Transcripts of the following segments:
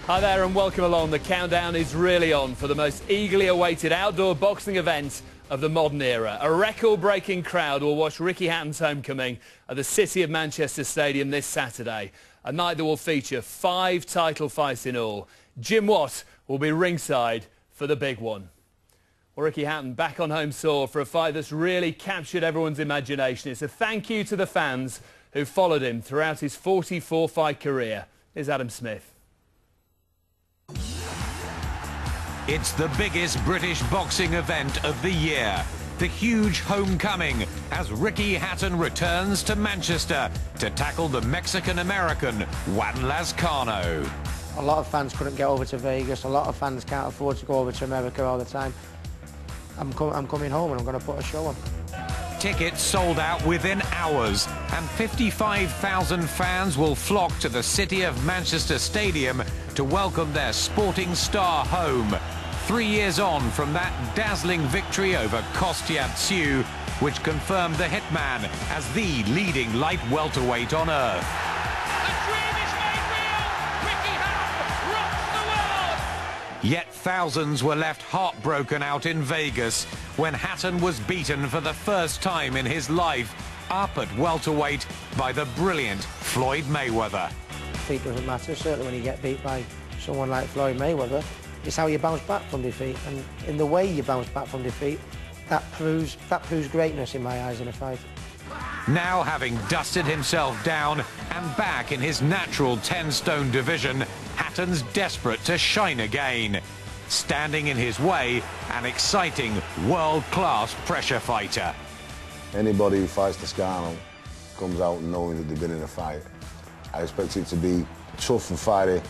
Hi there and welcome along. The countdown is really on for the most eagerly awaited outdoor boxing event of the modern era. A record-breaking crowd will watch Ricky Hatton's homecoming at the City of Manchester Stadium this Saturday. A night that will feature 5 title fights in all. Jim Watt will be ringside for the big one. Well, Ricky Hatton back on home soil for a fight that's really captured everyone's imagination. It's a thank you to the fans who followed him throughout his 44-fight career. Here's Adam Smith. It's the biggest British boxing event of the year. The huge homecoming as Ricky Hatton returns to Manchester to tackle the Mexican-American Juan Lazcano. A lot of fans couldn't get over to Vegas. A lot of fans can't afford to go over to America all the time. I'm coming home and I'm going to put a show on. Tickets sold out within hours, and 55,000 fans will flock to the City of Manchester Stadium to welcome their sporting star home. 3 years on from that dazzling victory over Kostya Tszyu, which confirmed the Hitman as the leading light welterweight on earth. Yet thousands were left heartbroken out in Vegas when Hatton was beaten for the first time in his life up at welterweight by the brilliant Floyd Mayweather. Defeat doesn't matter, certainly when you get beat by someone like Floyd Mayweather. It's how you bounce back from defeat, and in the way you bounce back from defeat, that proves greatness in my eyes in a fight. Now, having dusted himself down and back in his natural 10-stone division, Hatton's desperate to shine again. Standing in his way, an exciting world-class pressure fighter. Anybody who fights Lazcano comes out knowing that they've been in a fight. I expect it to be tough and fighty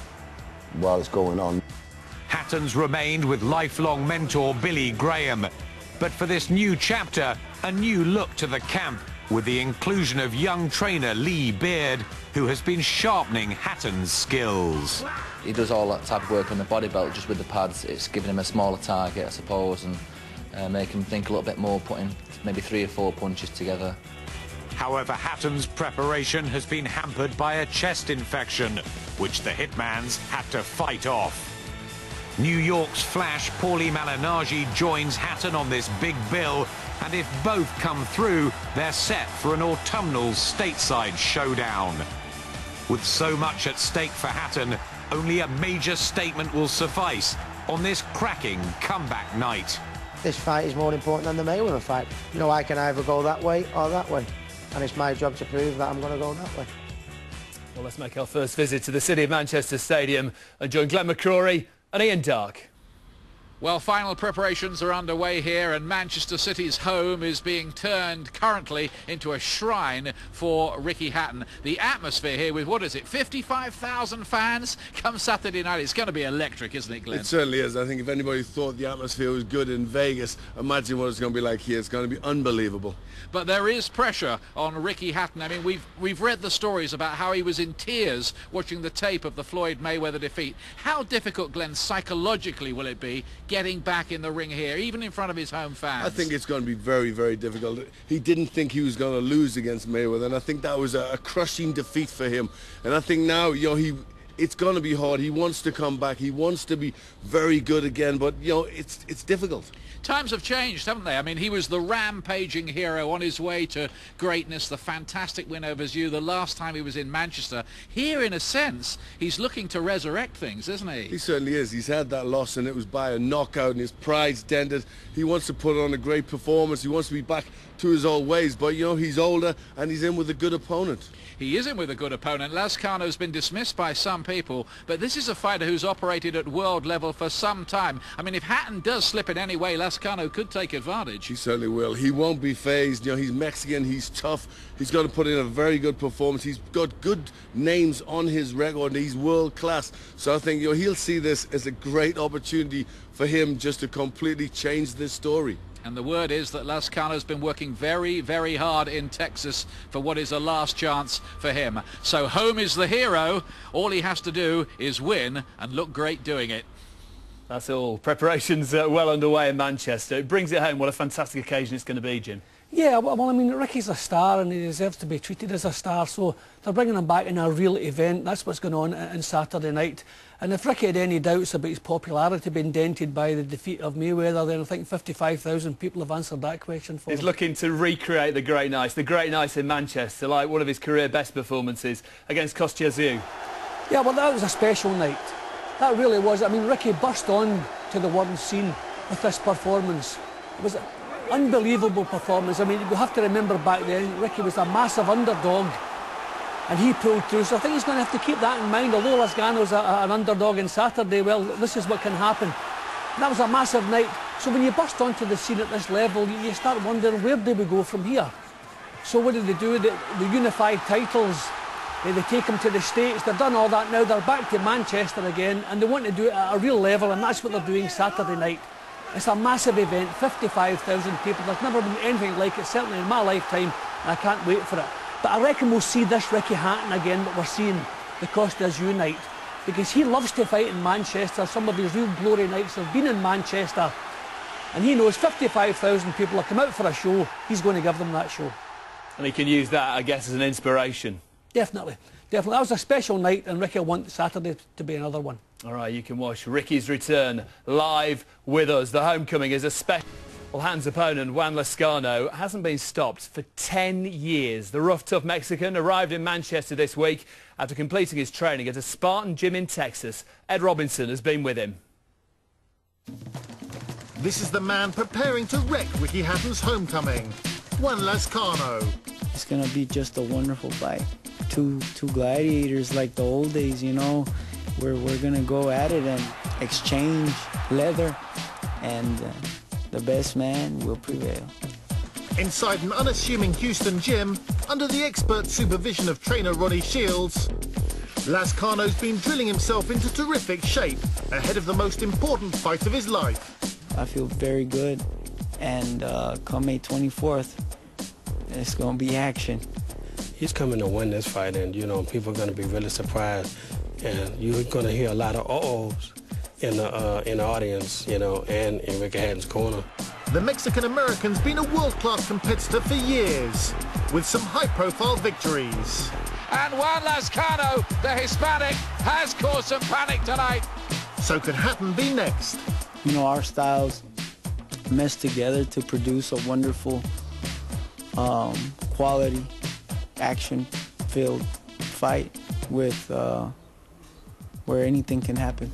while it's going on. Hatton's remained with lifelong mentor Billy Graham. But for this new chapter, a new look to the camp with the inclusion of young trainer Lee Beard, who has been sharpening Hatton's skills. He does all that type of work on the body belt, just with the pads. It's giving him a smaller target, I suppose, and make him think a little bit more, putting maybe 3 or 4 punches together. However, Hatton's preparation has been hampered by a chest infection, which the Hitmans had to fight off. New York's Flash Paulie Malignaggi joins Hatton on this big bill, and if both come through, they're set for an autumnal stateside showdown. With so much at stake for Hatton, only a major statement will suffice on this cracking comeback night. This fight is more important than the Mayweather fight. You know, I can either go that way or that way, and it's my job to prove that I'm going to go that way. Well, let's make our first visit to the City of Manchester Stadium and join Glenn McCrory and Ian Dark. Well, final preparations are underway here, and Manchester City's home is being turned currently into a shrine for Ricky Hatton. The atmosphere here with, what is it, 55,000 fans come Saturday night. It's going to be electric, isn't it, Glenn? It certainly is. I think if anybody thought the atmosphere was good in Vegas, imagine what it's going to be like here. It's going to be unbelievable. But there is pressure on Ricky Hatton. I mean, we've read the stories about how he was in tears watching the tape of the Floyd Mayweather defeat. How difficult, Glenn, psychologically will it be getting back in the ring here, even in front of his home fans? I think it's going to be very, very difficult. He didn't think he was going to lose against Mayweather, and I think that was a crushing defeat for him. And I think now, you know, it's going to be hard. He wants to come back. He wants to be very good again, but, you know, it's difficult. Times have changed, haven't they? I mean, he was the rampaging hero on his way to greatness, the fantastic win over Tszyu the last time he was in Manchester. Here, in a sense, he's looking to resurrect things, isn't he? He certainly is. He's had that loss, and it was by a knockout, and his pride's dented. He wants to put on a great performance. He wants to be back to his old ways, but, you know, he's older, and he's in with a good opponent. He is in with a good opponent. Lazcano's been dismissed by some people, but this is a fighter who's operated at world level for some time. I mean, if Hatton does slip in any way, Lazcano could take advantage. He certainly will. He won't be phased. You know, he's Mexican, he's tough. He's got to put in a very good performance. He's got good names on his record, and he's world class. So I think, you know, he'll see this as a great opportunity for him just to completely change this story. And the word is that Lazcano's been working very, very hard in Texas for what is a last chance for him. So home is the hero. All he has to do is win and look great doing it. That's all. Preparations well underway in Manchester. It brings it home. What a fantastic occasion it's going to be, Jim. Yeah, well, I mean, Ricky's a star and he deserves to be treated as a star, so they're bringing him back in a real event. That's what's going on Saturday night. And if Ricky had any doubts about his popularity being dented by the defeat of Mayweather, then I think 55,000 people have answered that question for him. He's looking to recreate the great nights in Manchester, like one of his career best performances against Kostya. Yeah, well, that was a special night. That really was. I mean, Ricky burst on to the world scene with this performance. It was an unbelievable performance. I mean, you have to remember back then, Ricky was a massive underdog, and he pulled through. So I think he's going to have to keep that in mind. Although Lazcano's an underdog on Saturday, well, this is what can happen. And that was a massive night. So when you burst onto the scene at this level, you start wondering, where do we go from here? So what do they do? The unified titles, they take them to the States. They've done all that now. They're back to Manchester again, and they want to do it at a real level, and that's what they're doing Saturday night. It's a massive event, 55,000 people. There's never been anything like it, certainly in my lifetime, and I can't wait for it. But I reckon we'll see this Ricky Hatton again that we're seeing the Kostya night, because he loves to fight in Manchester. Some of his real glory nights have been in Manchester, and he knows 55,000 people have come out for a show. He's going to give them that show. And he can use that, I guess, as an inspiration. Definitely, definitely. That was a special night, and Ricky will want Saturday to be another one. All right, you can watch Ricky's return live with us. The homecoming is a special. Well, Hatton's opponent, Juan Lazcano, hasn't been stopped for 10 years. The rough, tough Mexican arrived in Manchester this week after completing his training at a Spartan gym in Texas. Ed Robinson has been with him. This is the man preparing to wreck Ricky Hatton's homecoming, Juan Lazcano. It's going to be just a wonderful fight. Two gladiators like the old days, you know. We're going to go at it and exchange leather, and the best man will prevail. Inside an unassuming Houston gym, under the expert supervision of trainer Ronnie Shields, Lazcano's been drilling himself into terrific shape ahead of the most important fight of his life. I feel very good, and come May 24th, it's going to be action. He's coming to win this fight, and, you know, people are going to be really surprised. And you're going to hear a lot of uh-ohs in the audience, you know, and in Ricky Hatton's corner. The Mexican-American's been a world-class competitor for years, with some high-profile victories. And Juan Lazcano, the Hispanic, has caused some panic tonight. So could Hatton be next? You know, our styles mess together to produce a wonderful, quality, action-filled fight with where anything can happen.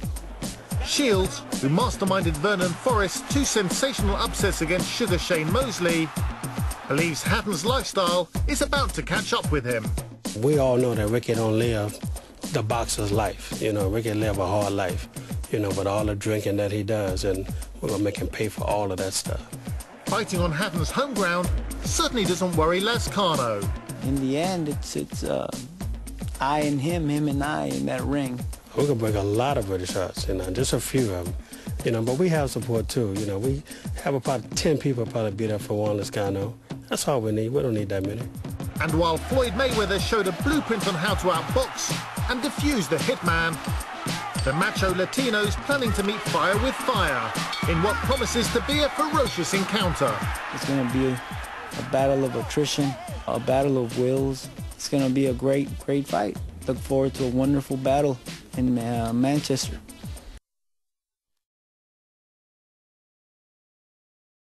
Shields, who masterminded Vernon Forrest's two sensational upsets against Sugar Shane Mosley, believes Hatton's lifestyle is about to catch up with him. We all know that Ricky don't live the boxer's life. You know, Ricky live a hard life, you know, with all the drinking that he does, and we're going to make him pay for all of that stuff. Fighting on Hatton's home ground certainly doesn't worry Lazcano. In the end, it's I and him and I in that ring. We can break a lot of British hearts, you know, just a few of them, you know, but we have support too, you know. We have about 10 people probably be there for Juan Lazcano. That's all we need. We don't need that many. And while Floyd Mayweather showed a blueprint on how to outbox and defuse the hitman, the macho Latino's planning to meet fire with fire in what promises to be a ferocious encounter. It's going to be a battle of attrition, a battle of wills. It's going to be a great, great fight. Look forward to a wonderful battle in Manchester.